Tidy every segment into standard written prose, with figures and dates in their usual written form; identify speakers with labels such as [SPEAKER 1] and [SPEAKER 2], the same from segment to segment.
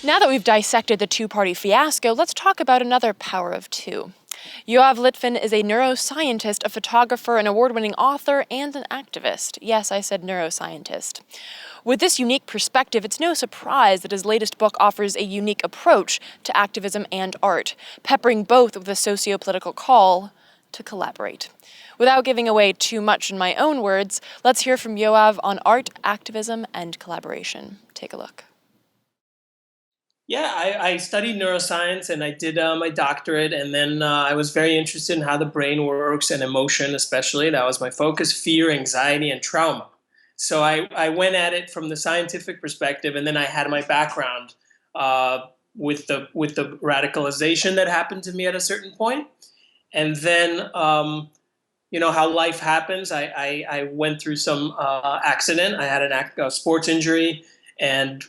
[SPEAKER 1] Now that we've dissected the two-party fiasco, let's talk about another power of two. Yoav Litvin is a neuroscientist, a photographer, an award-winning author, and an activist. Yes, I said neuroscientist. With this unique perspective, it's no surprise that his latest book offers a unique approach to activism and art, peppering both with a socio-political call to collaborate. Without giving away too much in my own words, let's hear from Yoav on art, activism, and collaboration. Take a look.
[SPEAKER 2] Yeah, I studied neuroscience and I did my doctorate, and then I was very interested in how the brain works and emotion, especially. That was my focus: fear, anxiety, and trauma. So I went at it from the scientific perspective, and then I had my background with the radicalization that happened to me at a certain point, and then how life happens. I went through some accident. I had a sports injury, and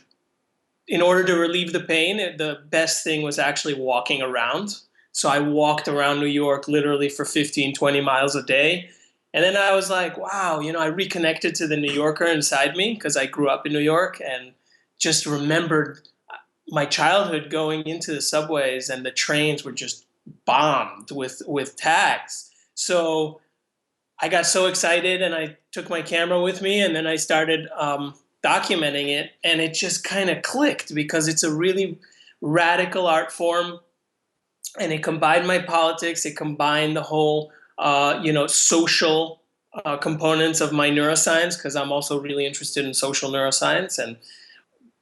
[SPEAKER 2] in order to relieve the pain, the best thing was actually walking around. So I walked around New York literally for 15, 20 miles a day. And then I was like, wow, I reconnected to the New Yorker inside me because I grew up in New York, and just remembered my childhood going into the subways, and the trains were just bombed with tags. So I got so excited, and I took my camera with me, and then I started documenting it, and it just kind of clicked because it's a really radical art form, and it combined my politics. It combined the whole, social components of my neuroscience, because I'm also really interested in social neuroscience, and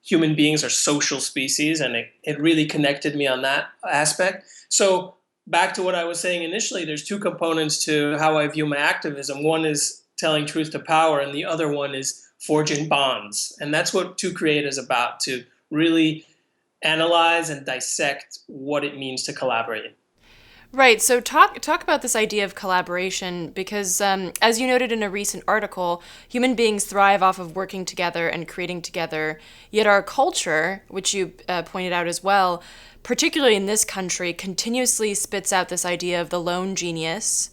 [SPEAKER 2] human beings are social species, and it really connected me on that aspect. So back to what I was saying initially, there's two components to how I view my activism. One is telling truth to power, and the other one is forging bonds. And that's what To Create is about, to really analyze and dissect what it means to collaborate.
[SPEAKER 1] Right. So talk about this idea of collaboration because, as you noted in a recent article, human beings thrive off of working together and creating together. Yet our culture, which you pointed out as well, particularly in this country, continuously spits out this idea of the lone genius,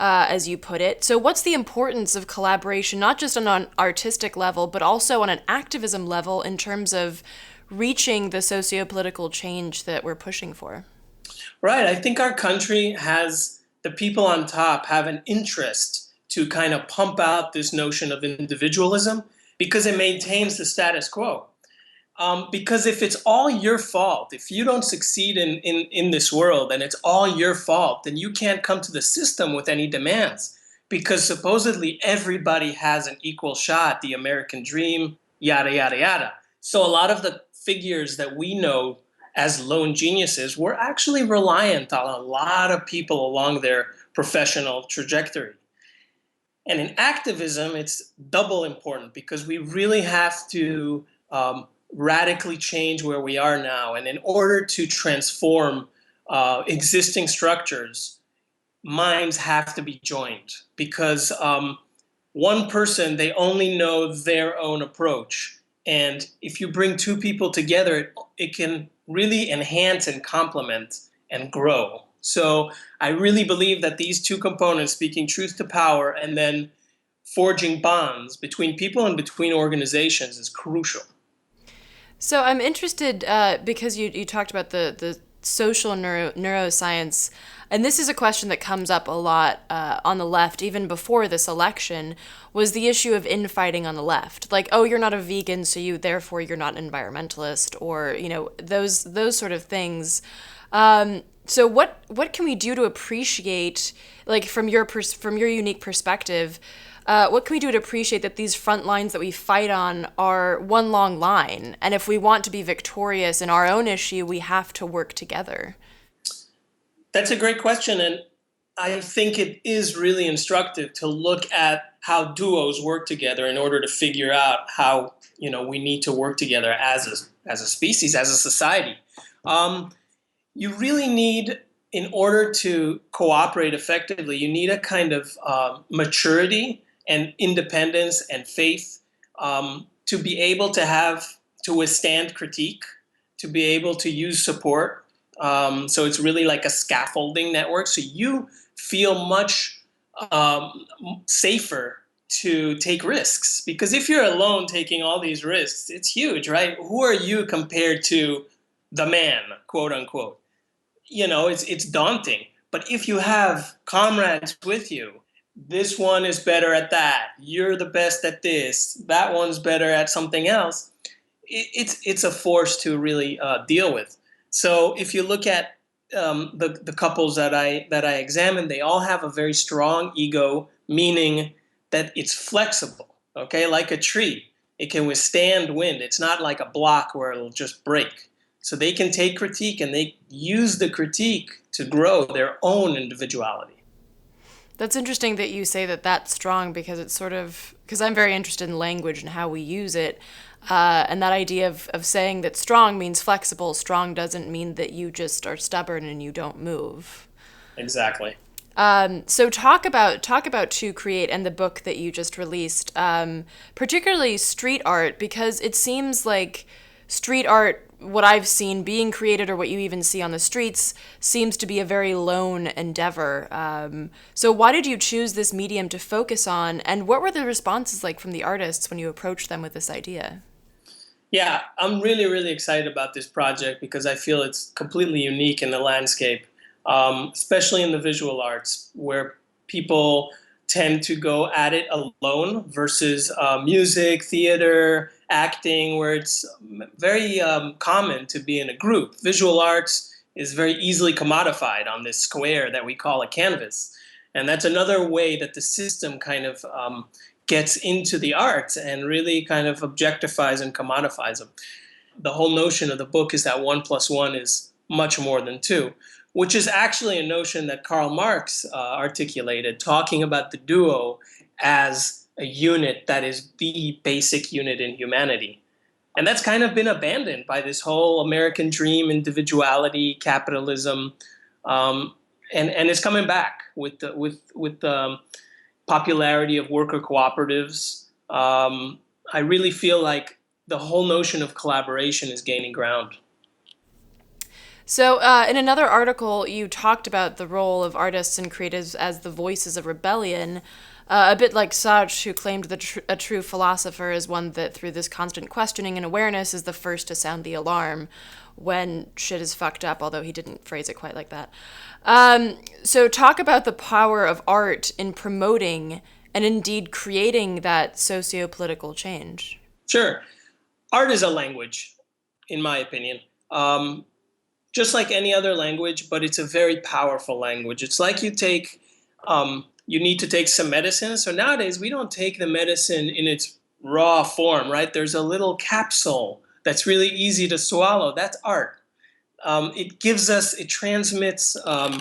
[SPEAKER 1] as you put it. So what's the importance of collaboration, not just on an artistic level, but also on an activism level in terms of reaching the socio-political change that we're pushing for?
[SPEAKER 2] Right. I think our country has, the people on top have an interest to kind of pump out this notion of individualism because it maintains the status quo. Because if it's all your fault, if you don't succeed in this world and it's all your fault, then you can't come to the system with any demands, because supposedly everybody has an equal shot, the American dream, yada, yada, yada. So a lot of the figures that we know as lone geniuses were actually reliant on a lot of people along their professional trajectory. And in activism, it's double important because we really have to radically change where we are now. And in order to transform existing structures, minds have to be joined, because one person, they only know their own approach. And if you bring two people together, it can really enhance and complement and grow. So I really believe that these two components, speaking truth to power and then forging bonds between people and between organizations, is crucial.
[SPEAKER 1] So I'm interested because you talked about the social neuroscience, and this is a question that comes up a lot on the left, even before this election, was the issue of infighting on the left. Like, oh, you're not a vegan, so therefore you're not an environmentalist, or those sort of things. So what can we do to appreciate, like from your unique perspective? What can we do to appreciate that these front lines that we fight on are one long line? And if we want to be victorious in our own issue, we have to work together.
[SPEAKER 2] That's a great question. And I think it is really instructive to look at how duos work together in order to figure out how we need to work together as a species, as a society. You really need, in order to cooperate effectively, you need a kind of maturity and independence and faith, to be able to withstand critique, to be able to use support. So it's really like a scaffolding network. So you feel much safer to take risks, because if you're alone taking all these risks, it's huge, right? Who are you compared to the man, quote unquote. It's daunting. But if you have comrades with you, this one is better at that. You're the best at this. That one's better at something else. It's a force to really deal with. So if you look at the couples that I examined, they all have a very strong ego, meaning that it's flexible. Okay, like a tree, it can withstand wind. It's not like a block where it'll just break. So they can take critique and they use the critique to grow their own individuality.
[SPEAKER 1] That's interesting that you say that that's strong because it's sort of, because I'm very interested in language and how we use it. And that idea of saying that strong means flexible, strong doesn't mean that you just are stubborn and you don't move.
[SPEAKER 2] Exactly.
[SPEAKER 1] So talk about To Create and the book that you just released, particularly street art, because it seems like street art, what I've seen being created or what you even see on the streets, seems to be a very lone endeavor. So why did you choose this medium to focus on, and what were the responses like from the artists when you approached them with this idea?
[SPEAKER 2] Yeah, I'm really, really excited about this project because I feel it's completely unique in the landscape, especially in the visual arts, where people tend to go at it alone versus music, theater, acting, where it's very common to be in a group. Visual arts is very easily commodified on this square that we call a canvas. And that's another way that the system kind of gets into the arts and really kind of objectifies and commodifies them. The whole notion of the book is that 1 plus 1 is much more than two, which is actually a notion that Karl Marx articulated, talking about the duo as a unit that is the basic unit in humanity. And that's kind of been abandoned by this whole American dream, individuality, capitalism, um, and it's coming back with the popularity of worker cooperatives. I really feel like the whole notion of collaboration is gaining ground.
[SPEAKER 1] So, in another article, you talked about the role of artists and creatives as the voices of rebellion, a bit like Sartre, who claimed that a true philosopher is one that, through this constant questioning and awareness, is the first to sound the alarm when shit is fucked up, although he didn't phrase it quite like that. So, talk about the power of art in promoting and indeed creating that socio political change.
[SPEAKER 2] Sure. Art is a language, in my opinion. Just like any other language, but it's a very powerful language. It's like you need to take some medicine. So nowadays, we don't take the medicine in its raw form, right? There's a little capsule that's really easy to swallow. That's art. It transmits a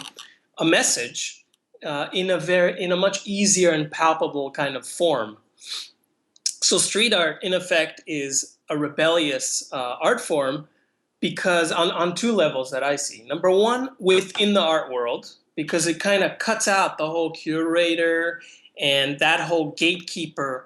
[SPEAKER 2] message in a much easier and palpable kind of form. So street art, in effect, is a rebellious art form because on two levels that I see. Number one, within the art world, because it kind of cuts out the whole curator and that whole gatekeeper,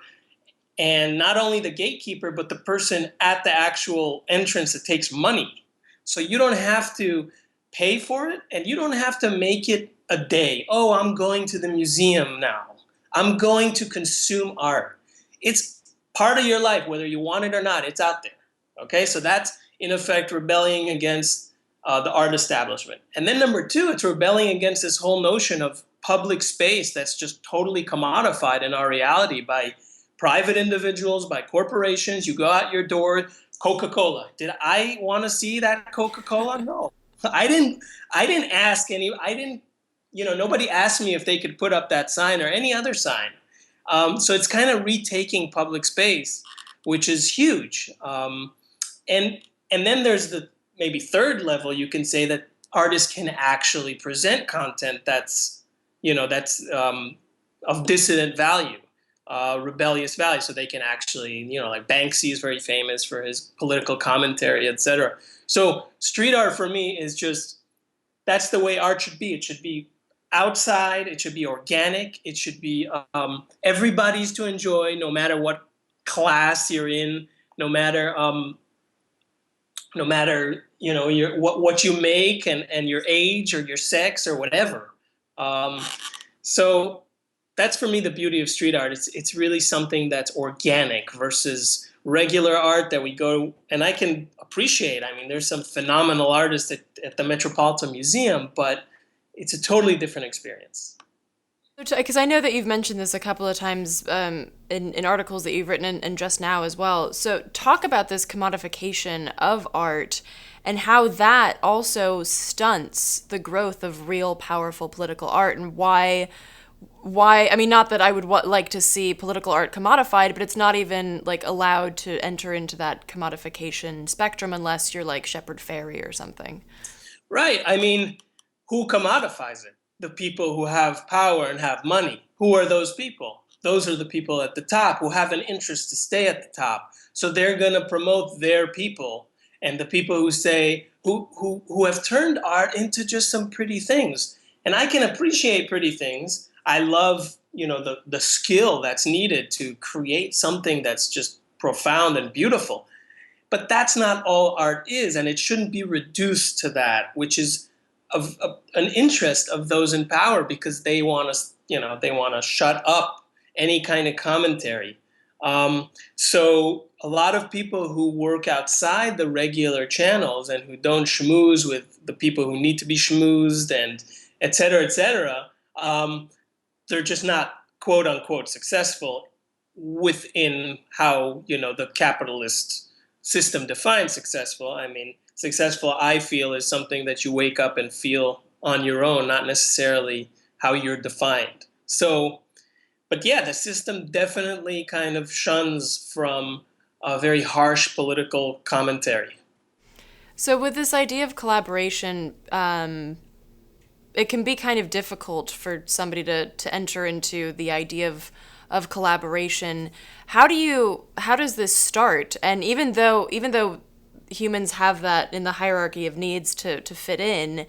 [SPEAKER 2] and not only the gatekeeper, but the person at the actual entrance that takes money. So you don't have to pay for it, and you don't have to make it a day. Oh, I'm going to the museum now. I'm going to consume art. It's part of your life, whether you want it or not. It's out there. Okay, so that's in effect rebelling against the art establishment. And then number two, it's rebelling against this whole notion of public space that's just totally commodified in our reality by private individuals, by corporations. You go out your door, Coca-Cola. Did I want to see that Coca-Cola? No. I didn't ask any, I didn't, nobody asked me if they could put up that sign or any other sign. So it's kind of retaking public space, which is huge. And and then there's the maybe third level. You can say that artists can actually present content that's of dissident value, rebellious value. So they can actually, like Banksy is very famous for his political commentary, etc. So street art for me is just, that's the way art should be. It should be outside. It should be organic. It should be everybody's to enjoy, no matter what class you're in, no matter what you make and your age or your sex or whatever. Um, so that's for me the beauty of street art. It's really something that's organic versus regular art that we go, and I can appreciate. I mean, there's some phenomenal artists at the Metropolitan Museum, but it's a totally different experience.
[SPEAKER 1] Because I know that you've mentioned this a couple of times in articles that you've written and just now as well. So talk about this commodification of art and how that also stunts the growth of real powerful political art, and why I mean, not that I would like to see political art commodified, but it's not even like allowed to enter into that commodification spectrum unless you're like Shepard Fairey or something.
[SPEAKER 2] Right. I mean, who commodifies it? The people who have power and have money. Who are those people? Those are the people at the top who have an interest to stay at the top. So they're going to promote their people, and the people who say, who have turned art into just some pretty things. And I can appreciate pretty things. I love, the skill that's needed to create something that's just profound and beautiful. But that's not all art is, and it shouldn't be reduced to that, which is of an interest of those in power, because they want to, they want to shut up any kind of commentary. So a lot of people who work outside the regular channels and who don't schmooze with the people who need to be schmoozed, and et cetera, they're just not quote unquote successful within how the capitalist system defines successful. I mean, successful, I feel, is something that you wake up and feel on your own, not necessarily how you're defined. So, but yeah, the system definitely kind of shuns from a very harsh political commentary.
[SPEAKER 1] So with this idea of collaboration, it can be kind of difficult for somebody to enter into the idea of collaboration. How does this start? And even though humans have that in the hierarchy of needs to fit in,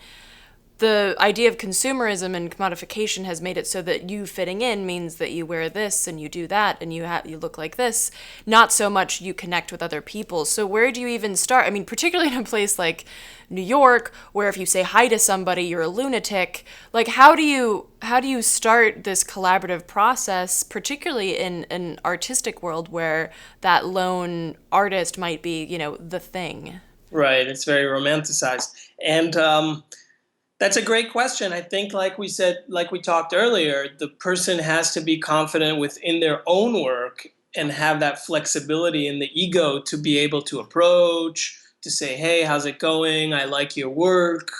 [SPEAKER 1] the idea of consumerism and commodification has made it so that you fitting in means that you wear this and you do that and you look like this, not so much you connect with other people. So where do you even start? I mean, particularly in a place like New York, where if you say hi to somebody, you're a lunatic. Like, how do you start this collaborative process, particularly in an artistic world where that lone artist might be, the thing?
[SPEAKER 2] Right, it's very romanticized. And that's a great question. I think, like we said, like we talked earlier, the person has to be confident within their own work and have that flexibility in the ego to be able to approach, to say, hey, how's it going? I like your work.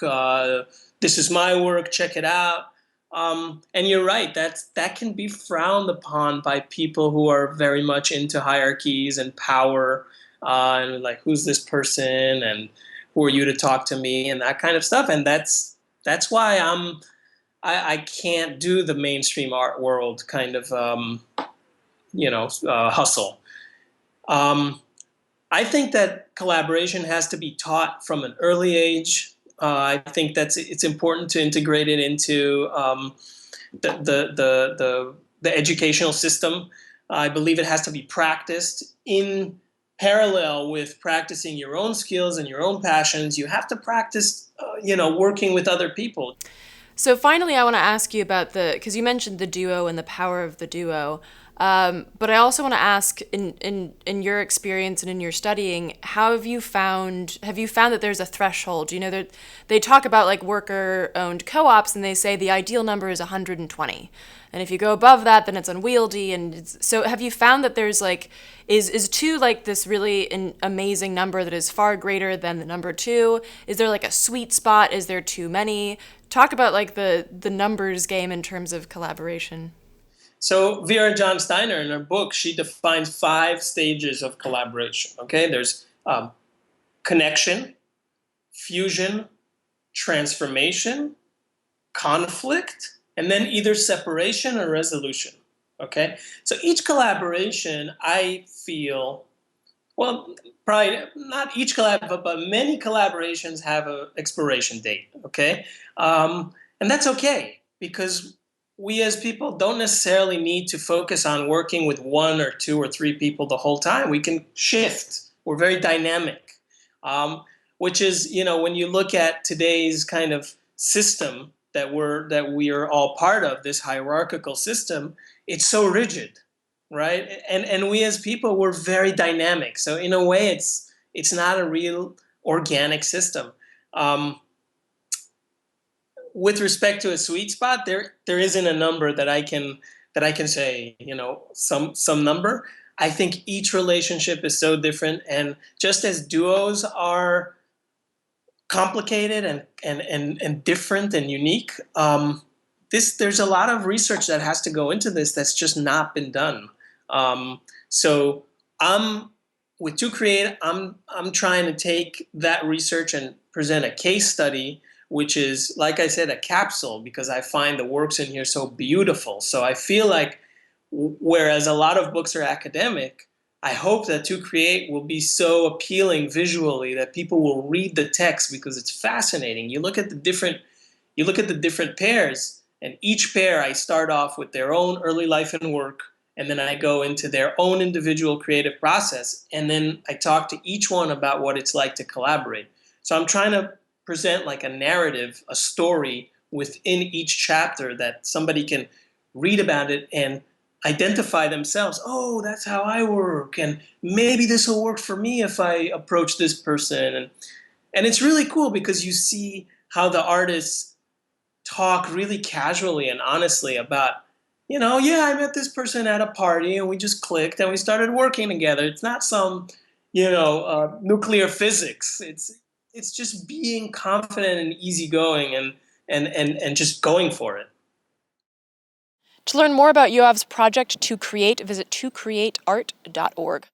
[SPEAKER 2] This is my work. Check it out. And you're right. That can be frowned upon by people who are very much into hierarchies and power, and like, who's this person, and who are you to talk to me, and that kind of stuff. And that's why I can't do the mainstream art world kind of hustle. Um, I think that collaboration has to be taught from an early age. I think it's important to integrate it into the educational system. I believe it has to be practiced in parallel with practicing your own skills and your own passions. You have to practice, working with other people.
[SPEAKER 1] So finally, I want to ask you about because you mentioned the duo and the power of the duo. But I also want to ask, in your experience and in your studying, how have you found that there's a threshold? That they talk about like worker-owned co-ops, and they say the ideal number is 120. And if you go above that, then it's unwieldy. And so have you found that there's like, is two like this really amazing number that is far greater than the number two? Is there like a sweet spot? Is there too many? Talk about like the numbers game in terms of collaboration.
[SPEAKER 2] So Vera John Steiner, in her book, she defines 5 stages of collaboration. Okay, there's connection, fusion, transformation, conflict, and then either separation or resolution. Okay, so each collaboration, I feel, well, probably not each collab, but many collaborations have an expiration date. Okay, and that's okay, because we as people don't necessarily need to focus on working with 1 or 2 or 3 people the whole time. We can shift. We're very dynamic, which is, when you look at today's kind of system that we are all part of, this hierarchical system, it's so rigid, right? And we as people, we're very dynamic. So in a way, it's not a real organic system. Um, with respect to a sweet spot, there isn't a number that I can say, some number. I think each relationship is so different, and just as duos are complicated and different and unique, there's a lot of research that has to go into this that's just not been done. So I'm with To Create, I'm trying to take that research and present a case study, which is, like I said, a capsule, because I find the works in here so beautiful. So I feel like, whereas a lot of books are academic, I hope that To Create will be so appealing visually that people will read the text because it's fascinating. You look at the different pairs, and each pair I start off with their own early life and work, and then I go into their own individual creative process, and then I talk to each one about what it's like to collaborate. So I'm trying to present like a narrative, a story within each chapter that somebody can read about it and identify themselves. Oh, that's how I work, and maybe this will work for me if I approach this person. And it's really cool because you see how the artists talk really casually and honestly about, yeah, I met this person at a party and we just clicked and we started working together. It's not some, nuclear physics. It's just being confident and easygoing and just going for it.
[SPEAKER 1] To learn more about Yoav's project To Create, visit tocreateart.org.